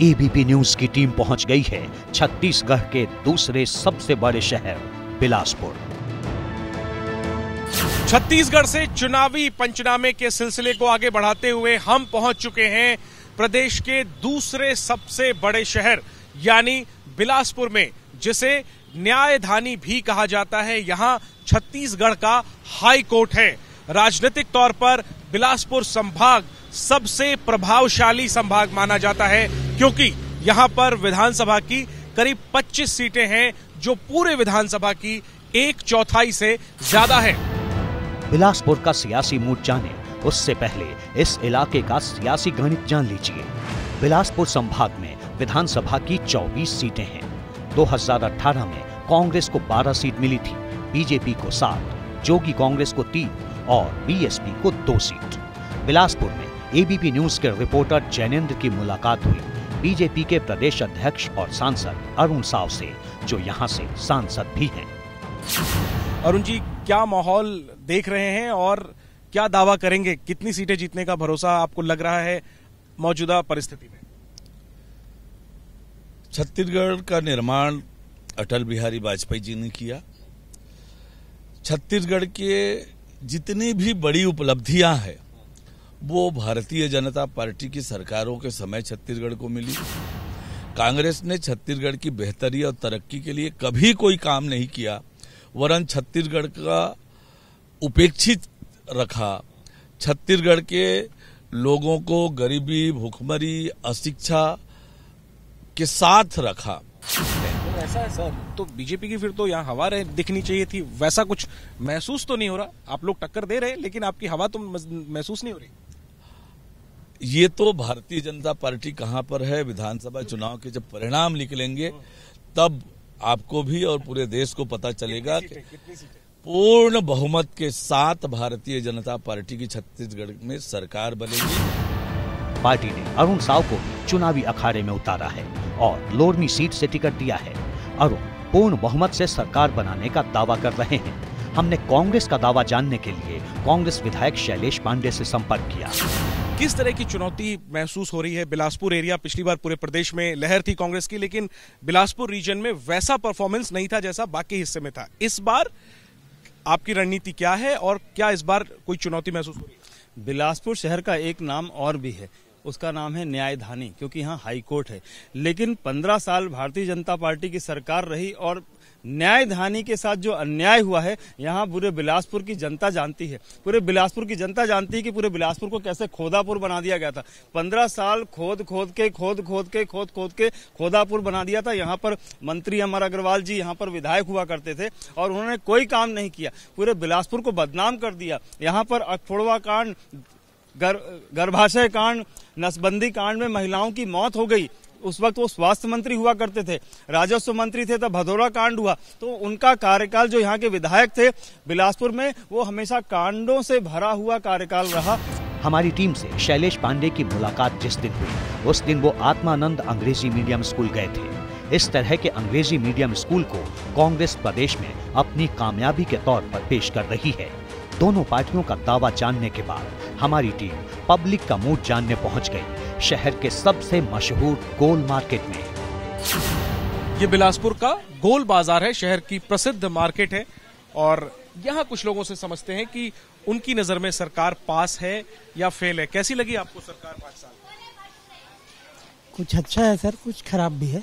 ABP news की team पहुंच गई है छत्तीसगढ़ के दूसरे सबसे बड़े शहर बिलासपुर। छत्तीसगढ़ से चुनावी पंचनामे के सिलसिले को आगे बढ़ाते हुए हम पहुंच चुके हैं प्रदेश के दूसरे सबसे बड़े शहर यानी बिलासपुर में, जिसे न्यायधानी भी कहा जाता है। यहां छत्तीसगढ़ का हाई कोर्ट है। राजनीतिक तौर पर बिलासपुर संभाग सबसे प्रभावशाली संभाग माना जाता है, क्योंकि यहां पर विधानसभा की करीब 25 सीटें हैं, जो पूरे विधानसभा की 1/4 से ज्यादा है। बिलासपुर का सियासी मूड जाने उससे पहले इस इलाके का सियासी गणित जान लीजिए। बिलासपुर संभाग में विधानसभा की 24 सीटें हैं। 2018 में कांग्रेस को 12 सीट मिली थी, बीजेपी को 7, जोगी कांग्रेस को 3 और बीएसपी को 2 सीट। बिलासपुर में एबीपी न्यूज के रिपोर्टर जैनेन्द्र की मुलाकात हुई बीजेपी के प्रदेश अध्यक्ष और सांसद अरुण साव से, जो यहां से सांसद भी हैं। अरुण जी, क्या माहौल देख रहे हैं और क्या दावा करेंगे? कितनी सीटें जीतने का भरोसा आपको लग रहा है मौजूदा परिस्थिति में? छत्तीसगढ़ का निर्माण अटल बिहारी वाजपेयी जी ने किया। छत्तीसगढ़ के जितनी भी बड़ी उपलब्धियां हैं वो भारतीय जनता पार्टी की सरकारों के समय छत्तीसगढ़ को मिली। कांग्रेस ने छत्तीसगढ़ की बेहतरी और तरक्की के लिए कभी कोई काम नहीं किया, वरन छत्तीसगढ़ का उपेक्षित रखा। छत्तीसगढ़ के लोगों को गरीबी, भूखमरी, अशिक्षा के साथ रखा। ऐसा है सर, तो बीजेपी की फिर तो यहाँ हवा दिखनी चाहिए थी। वैसा कुछ महसूस तो नहीं हो रहा। आप लोग टक्कर दे रहे हैं, लेकिन आपकी हवा तो महसूस नहीं हो रही। ये तो भारतीय जनता पार्टी कहां पर है, विधानसभा चुनाव के जब परिणाम निकलेंगे तब आपको भी और पूरे देश को पता चलेगा कि पूर्ण बहुमत के साथ भारतीय जनता पार्टी की छत्तीसगढ़ में सरकार बनेगी। पार्टी ने अरुण साव को चुनावी अखाड़े में उतारा है और लोरमी सीट से टिकट दिया है। अरुण पूर्ण बहुमत से सरकार बनाने का दावा कर रहे हैं। हमने कांग्रेस का दावा जानने के लिए कांग्रेस विधायक शैलेश पांडे से संपर्क किया। किस तरह की चुनौती महसूस हो रही है? बिलासपुर एरिया, पिछली बार पूरे प्रदेश में लहर थी कांग्रेस की, लेकिन बिलासपुर रीजन में वैसा परफॉर्मेंस नहीं था जैसा बाकी हिस्से में था। इस बार आपकी रणनीति क्या है और क्या इस बार कोई चुनौती महसूस हो रही है? बिलासपुर शहर का एक नाम और भी है, उसका नाम है न्यायधानी, क्योंकि यहाँ हाई कोर्ट है। लेकिन 15 साल भारतीय जनता पार्टी की सरकार रही और न्यायधानी के साथ जो अन्याय हुआ है यहाँ पूरे बिलासपुर की जनता जानती है। पूरे बिलासपुर की जनता जानती है कि पूरे बिलासपुर को कैसे खोदापुर बना दिया गया था। 15 साल खोद के खोदापुर बना दिया था। यहाँ पर मंत्री अमर अग्रवाल जी यहाँ पर विधायक हुआ करते थे और उन्होंने कोई काम नहीं किया। पूरे बिलासपुर को बदनाम कर दिया। यहाँ पर अखफोड़वा कांड, गर्भाशय कांड, नसबंदी कांड में महिलाओं की मौत हो गई। उस वक्त वो स्वास्थ्य मंत्री हुआ करते थे, राजस्व मंत्री थे, तब भदौरा कांड हुआ। तो उनका कार्यकाल, जो यहाँ के विधायक थे बिलासपुर में, वो हमेशा कांडों से भरा हुआ कार्यकाल रहा। हमारी टीम से शैलेश पांडे की मुलाकात जिस दिन हुई, उस दिन वो आत्मानंद अंग्रेजी मीडियम स्कूल गए थे। इस तरह के अंग्रेजी मीडियम स्कूल को कांग्रेस प्रदेश में अपनी कामयाबी के तौर पर पेश कर रही है। दोनों पार्टियों का दावा जानने के बाद हमारी टीम पब्लिक का मूड जानने पहुंच गई शहर के सबसे मशहूर गोल मार्केट में। ये बिलासपुर का गोल बाजार है, शहर की प्रसिद्ध मार्केट है। और यहाँ कुछ लोगों से समझते हैं कि उनकी नजर में सरकार पास है या फेल है। कैसी लगी आपको सरकार 5 साल? कुछ अच्छा है सर, कुछ खराब भी है।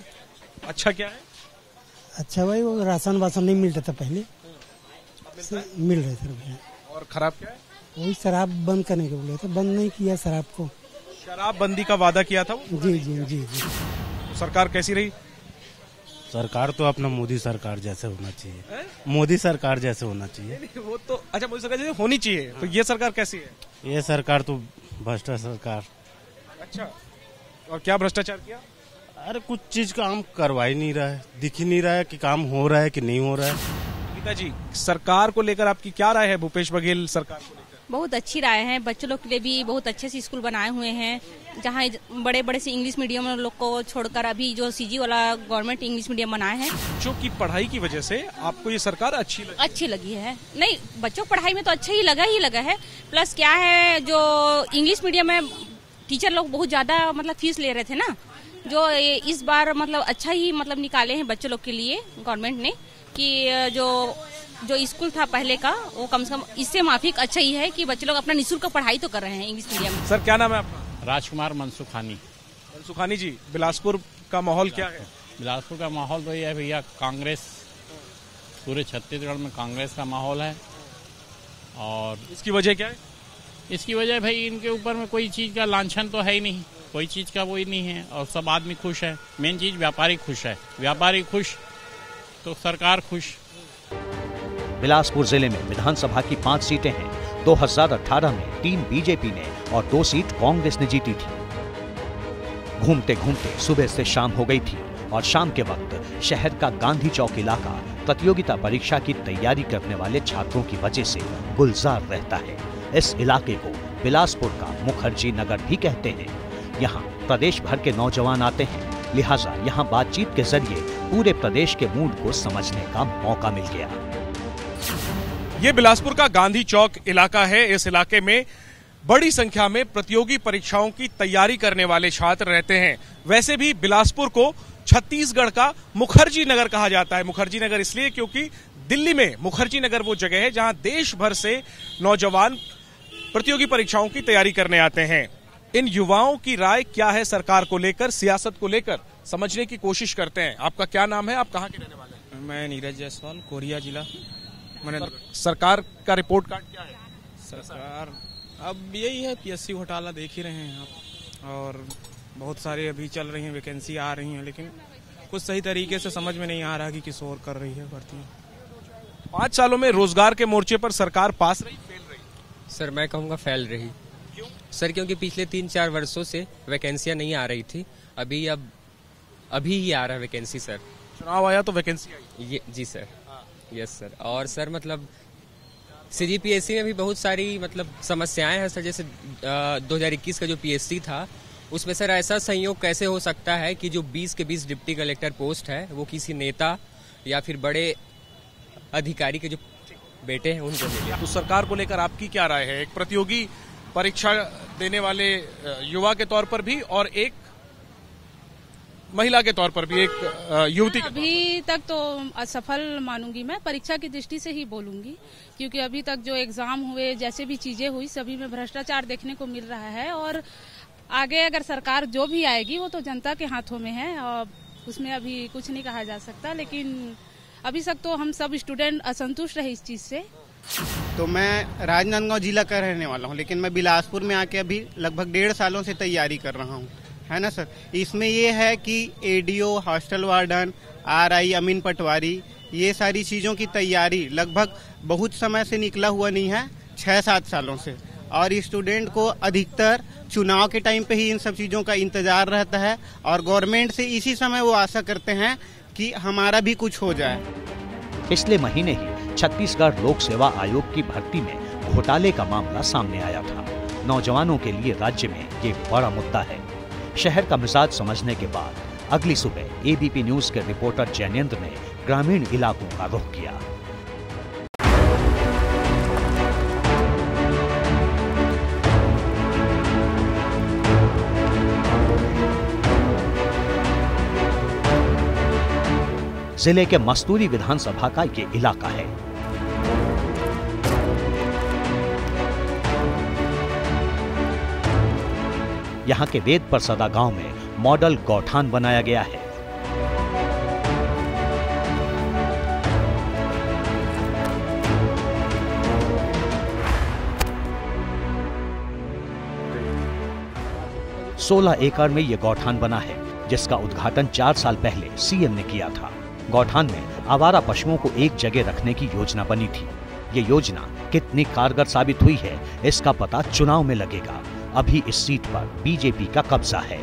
अच्छा क्या है? अच्छा भाई, वो राशन वासन नहीं मिलता था पहले, मिल रहे सर। और खराब क्या है? वही शराब बंद करने के बोले थे, बंद नहीं किया शराब को। शराबबंदी का वादा किया था वो? जी। तो सरकार कैसी रही? सरकार तो अपना मोदी सरकार जैसे होना चाहिए। मोदी सरकार जैसे होना चाहिए। वो तो अच्छा, मोदी सरकार जैसे होनी चाहिए। तो ये सरकार कैसी है? ये सरकार तो भ्रष्टाचार सरकार। अच्छा, और क्या भ्रष्टाचार किया? अरे कुछ चीज काम करवा ही नहीं रहा है, दिख ही नहीं रहा है कि काम हो रहा है कि नहीं हो रहा है। गीता जी, सरकार को लेकर आपकी क्या राय है? भूपेश बघेल सरकार को लेकर बहुत अच्छी राय है। बच्चों लोग के लिए भी बहुत अच्छे से स्कूल बनाए हुए हैं, जहाँ बड़े बड़े से इंग्लिश मीडियम लोग को छोड़कर अभी जो सीजी वाला गवर्नमेंट इंग्लिश मीडियम बनाए हैं। बच्चों की पढ़ाई की वजह से आपको ये सरकार अच्छी लगी है? नहीं, बच्चों की पढ़ाई में तो अच्छा ही लगा है। प्लस क्या है, जो इंग्लिश मीडियम में टीचर लोग बहुत ज्यादा मतलब फीस ले रहे थे ना, जो इस बार मतलब अच्छा ही मतलब निकाले हैं बच्चों लोग के लिए गवर्नमेंट ने, कि जो स्कूल था पहले का वो कम से कम इससे माफिक अच्छा ही है कि बच्चे लोग अपना निःशुल्क पढ़ाई तो कर रहे हैं इंग्लिश मीडियम में। सर क्या नाम है आपका? राजकुमार मनसुखानी। मनसुखानी जी, बिलासपुर का माहौल क्या है? बिलासपुर का माहौल तो ये है भैया, कांग्रेस, पूरे छत्तीसगढ़ में कांग्रेस का माहौल है। और इसकी वजह क्या है? इसकी वजह भाई इनके ऊपर में कोई चीज का लांछन तो है ही नहीं, कोई चीज का वो ही नहीं है, और सब आदमी खुश है। मेन चीज व्यापारी खुश है, व्यापारी खुश तो सरकार खुश। बिलासपुर जिले में विधानसभा की 5 सीटें हैं। 2018 में 3 बीजेपी ने और 2 सीट कांग्रेस ने जीती थी। घूमते घूमते सुबह से शाम हो गई थी और शाम के वक्त शहर का गांधी चौक इलाका प्रतियोगिता परीक्षा की तैयारी करने वाले छात्रों की वजह से गुलजार रहता है। इस इलाके को बिलासपुर का मुखर्जी नगर भी कहते हैं। यहाँ प्रदेश भर के नौजवान आते हैं, लिहाजा यहाँ बातचीत के जरिए पूरे प्रदेश के मूड को समझने का मौका मिल गया। ये बिलासपुर का गांधी चौक इलाका है। इस इलाके में बड़ी संख्या में प्रतियोगी परीक्षाओं की तैयारी करने वाले छात्र रहते हैं। वैसे भी बिलासपुर को छत्तीसगढ़ का मुखर्जी नगर कहा जाता है। मुखर्जी नगर इसलिए क्योंकि दिल्ली में मुखर्जी नगर वो जगह है जहां देश भर से नौजवान प्रतियोगी परीक्षाओं की तैयारी करने आते हैं। इन युवाओं की राय क्या है सरकार को लेकर, सियासत को लेकर, समझने की कोशिश करते हैं। आपका क्या नाम है, आप कहाँ के रहने वाले हैं? मैं नीरज जायसवाल, कोरिया जिला। सरकार का रिपोर्ट कार्ड क्या है? सरकार अब यही है, पीएससी घोटाला देख ही रहे हैं आप, और बहुत सारे अभी चल रही हैं, वैकेंसी आ रही हैं, लेकिन कुछ सही तरीके से समझ में नहीं आ रहा कि किस और कर रही है भर्ती। 5 सालों में रोजगार के मोर्चे पर सरकार पास रही, फेल रही? सर मैं कहूँगा फेल रही। क्यों? सर क्योंकि पिछले 3-4 वर्षों से वैकेंसियां नहीं आ रही थी, अभी ही आ रहा है वैकेंसी सर। चुनाव आया तो वैकेंसी आई? ये जी सर, यस सर। और सर मतलब सीजीपीएससी में भी बहुत सारी मतलब समस्याएं हैं सर। जैसे 2021 का जो पीएससी था उसमें सर ऐसा संयोग कैसे हो सकता है कि जो 20 के 20 डिप्टी कलेक्टर पोस्ट है वो किसी नेता या फिर बड़े अधिकारी के जो बेटे हैं उनको मिले। तो सरकार को लेकर आपकी क्या राय है, एक प्रतियोगी परीक्षा देने वाले युवा के तौर पर भी और एक महिला के तौर पर भी, एक युवती? अभी तक तो असफल मानूंगी मैं, परीक्षा की दृष्टि से ही बोलूंगी, क्योंकि अभी तक जो एग्जाम हुए, जैसे भी चीजें हुई, सभी में भ्रष्टाचार देखने को मिल रहा है। और आगे अगर सरकार जो भी आएगी वो तो जनता के हाथों में है, और उसमें अभी कुछ नहीं कहा जा सकता। लेकिन अभी तक तो हम सब स्टूडेंट असंतुष्ट रहे इस चीज से। तो मैं राजनांदगांव जिला का रहने वाला हूँ, लेकिन मैं बिलासपुर में आके अभी लगभग 1.5 सालों से तैयारी कर रहा हूँ, है ना सर। इसमें ये है कि एडीओ, हॉस्टल वार्डन, आरआई, अमीन पटवारी, ये सारी चीज़ों की तैयारी लगभग बहुत समय से निकला हुआ नहीं है, 6-7 सालों से। और स्टूडेंट को अधिकतर चुनाव के टाइम पे ही इन सब चीज़ों का इंतजार रहता है, और गवर्नमेंट से इसी समय वो आशा करते हैं कि हमारा भी कुछ हो जाए। पिछले महीने ही छत्तीसगढ़ लोक सेवा आयोग की भर्ती में घोटाले का मामला सामने आया था। नौजवानों के लिए राज्य में ये बड़ा मुद्दा है। शहर का मिजाज समझने के बाद अगली सुबह एबीपी न्यूज के रिपोर्टर जैनेंद्र ने ग्रामीण इलाकों का रुख किया। जिले के मस्तूरी विधानसभा का ये इलाका है। यहाँ के वेद परसदा गांव में मॉडल गौठान बनाया गया है। सोलह एकड़ में यह गौठान बना है, जिसका उद्घाटन 4 साल पहले सीएम ने किया था। गौठान में आवारा पशुओं को एक जगह रखने की योजना बनी थी। ये योजना कितनी कारगर साबित हुई है, इसका पता चुनाव में लगेगा। अभी इस सीट पर बीजेपी का कब्जा है।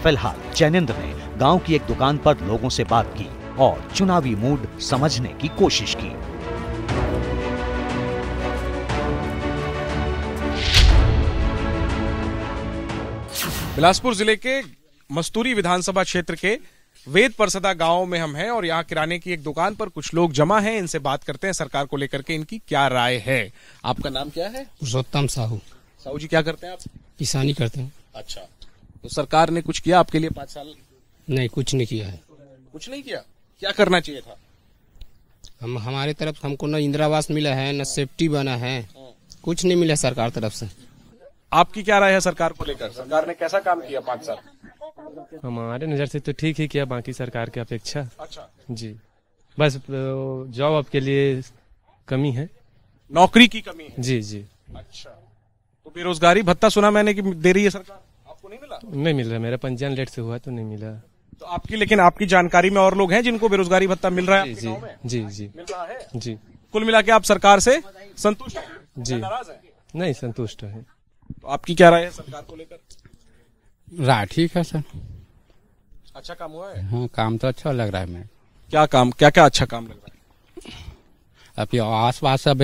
फिलहाल जैनेंद्र ने गांव की एक दुकान पर लोगों से बात की और चुनावी मूड समझने की कोशिश की। बिलासपुर जिले के मस्तूरी विधानसभा क्षेत्र के वेद परसदा गांव में हम हैं और यहाँ किराने की एक दुकान पर कुछ लोग जमा हैं। इनसे बात करते हैं सरकार को लेकर के इनकी क्या राय है। आपका नाम क्या है? पुरुषोत्तम साहू। साहू जी क्या करते हैं आप? किसानी करते हैं। अच्छा, तो सरकार ने कुछ किया आपके लिए 5 साल? नहीं, कुछ नहीं किया है। कुछ नहीं किया? क्या करना चाहिए था? हमारे तरफ हमको न इंदिरा आवास मिला है, न सेफ्टी बना है, कुछ नहीं मिला सरकार तरफ से। आपकी क्या राय है सरकार को लेकर? सरकार ने कैसा काम किया 5 साल? हमारे नजर से तो ठीक ही किया, बाकी सरकार की अपेक्षा। अच्छा जी, बस जॉब के लिए कमी है, नौकरी की कमी है। जी जी। अच्छा, तो बेरोजगारी भत्ता सुना मैंने कि दे रही है सरकार, आपको नहीं मिला? नहीं मिल रहा, मेरा पंजीयन लेट से हुआ तो नहीं मिला। तो आपकी जानकारी में और लोग हैं जिनको बेरोजगारी भत्ता मिल रहा है? जी जी जी मिल रहा है जी। कुल मिला के आप सरकार से संतुष्ट हैं? जी, नाराज हैं? नहीं, संतुष्ट है। तो आपकी क्या राय है सरकार को लेकर? राय ठीक है सर। अच्छा काम हुआ है? हाँ, काम तो अच्छा लग रहा है। मैं क्या काम, क्या क्या अच्छा काम लग रहा है? अभी आस पास सब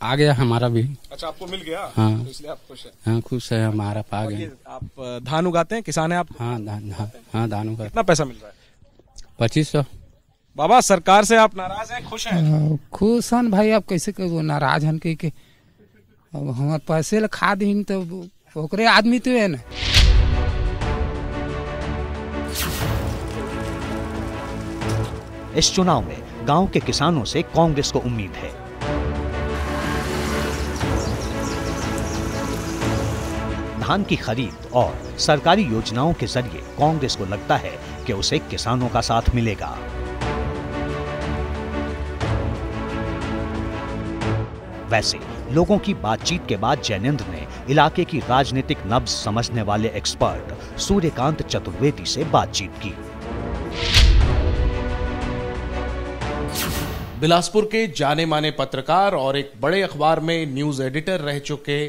आ गया हमारा भी। अच्छा, आपको मिल गया? हाँ, तो इसलिए आप खुश हैं? हाँ, खुश है, हमारा आ गया। आप धान उगाते हैं, किसान हैं आप? हाँ, धान उगाते। कितना पैसा मिल रहा है? 2500। बाबा, सरकार से आप नाराज हैं, खुश हैं? खुश हन भाई, आप कैसे नाराज हन के अब हमारे पैसे ला खा दी तो ओकरे आदमी तो है ना। इस चुनाव में गांव के किसानों से कांग्रेस को उम्मीद है। धान की खरीद और सरकारी योजनाओं के जरिए कांग्रेस को लगता है कि उसे किसानों का साथ मिलेगा। वैसे लोगों की बातचीत के बाद जैनेंद्र ने इलाके की राजनीतिक नब्ज समझने वाले एक्सपर्ट सूर्यकांत चतुर्वेदी से बातचीत की। बिलासपुर के जाने माने पत्रकार और एक बड़े अखबार में न्यूज एडिटर रह चुके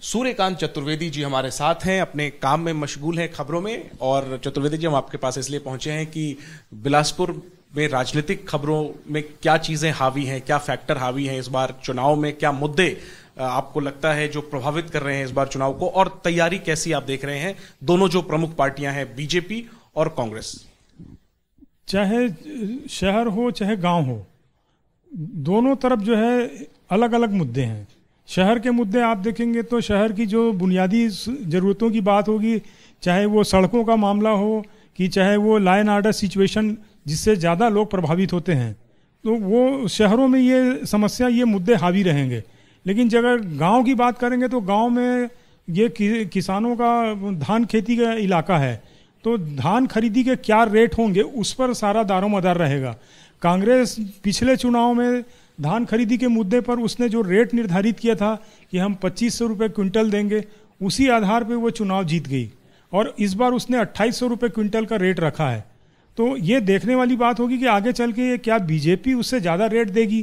सूर्यकांत चतुर्वेदी जी हमारे साथ हैं, अपने काम में मशगूल हैं, खबरों में। और चतुर्वेदी जी, हम आपके पास इसलिए पहुंचे हैं कि बिलासपुर में राजनीतिक खबरों में क्या चीजें हावी हैं, क्या फैक्टर हावी हैं इस बार चुनाव में, क्या मुद्दे आपको लगता है जो प्रभावित कर रहे हैं इस बार चुनाव को, और तैयारी कैसी आप देख रहे हैं दोनों जो प्रमुख पार्टियां हैं, बीजेपी और कांग्रेस? चाहे शहर हो चाहे गांव हो, दोनों तरफ जो है अलग अलग मुद्दे हैं। शहर के मुद्दे आप देखेंगे तो शहर की जो बुनियादी ज़रूरतों की बात होगी, चाहे वो सड़कों का मामला हो कि चाहे वो लॉ एंड ऑर्डर सिचुएशन जिससे ज़्यादा लोग प्रभावित होते हैं, तो वो शहरों में ये समस्या, ये मुद्दे हावी रहेंगे। लेकिन जब गांव की बात करेंगे तो गांव में ये किसानों का धान खेती का इलाका है, तो धान खरीदी के क्या रेट होंगे उस पर सारा दारोमदार रहेगा। कांग्रेस पिछले चुनाव में धान खरीदी के मुद्दे पर उसने जो रेट निर्धारित किया था कि हम 2500 रुपये क्विंटल देंगे, उसी आधार पे वो चुनाव जीत गई, और इस बार उसने 2800 रुपये क्विंटल का रेट रखा है। तो ये देखने वाली बात होगी कि आगे चल के क्या बीजेपी उससे ज़्यादा रेट देगी,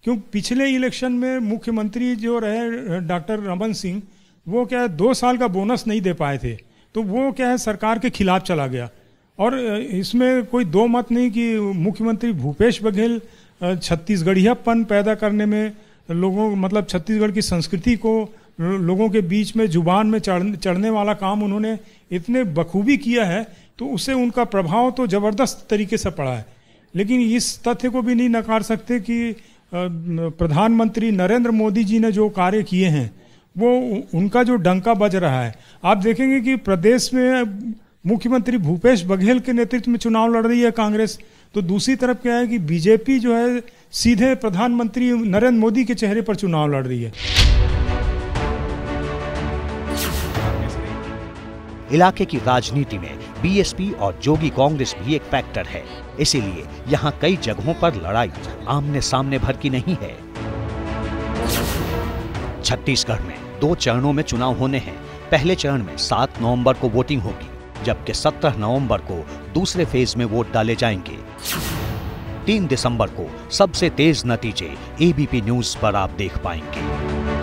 क्योंकि पिछले इलेक्शन में मुख्यमंत्री जो रहे डॉक्टर रमन सिंह, वो क्या है 2 साल का बोनस नहीं दे पाए थे, तो वो क्या है सरकार के खिलाफ चला गया। और इसमें कोई दो मत नहीं कि मुख्यमंत्री भूपेश बघेल छत्तीसगढ़ियापन पैदा करने में लोगों, मतलब छत्तीसगढ़ की संस्कृति को लोगों के बीच में जुबान में चढ़ने वाला काम उन्होंने इतने बखूबी किया है, तो उससे उनका प्रभाव तो ज़बरदस्त तरीके से पड़ा है। लेकिन इस तथ्य को भी नहीं नकार सकते कि प्रधानमंत्री नरेंद्र मोदी जी ने जो कार्य किए हैं वो उनका जो डंका बज रहा है। आप देखेंगे कि प्रदेश में मुख्यमंत्री भूपेश बघेल के नेतृत्व में चुनाव लड़ रही है कांग्रेस, तो दूसरी तरफ क्या है कि बीजेपी जो है सीधे प्रधानमंत्री नरेंद्र मोदी के चेहरे पर चुनाव लड़ रही है। इलाके की राजनीति में बीएसपी और जोगी कांग्रेस भी एक फैक्टर है, इसीलिए यहाँ कई जगहों पर लड़ाई आमने सामने भर की नहीं है। छत्तीसगढ़ में 2 चरणों में चुनाव होने हैं। पहले चरण में 7 नवंबर को वोटिंग होगी, जबकि 17 नवंबर को दूसरे फेज में वोट डाले जाएंगे। 3 दिसंबर को सबसे तेज नतीजे एबीपी न्यूज पर आप देख पाएंगे।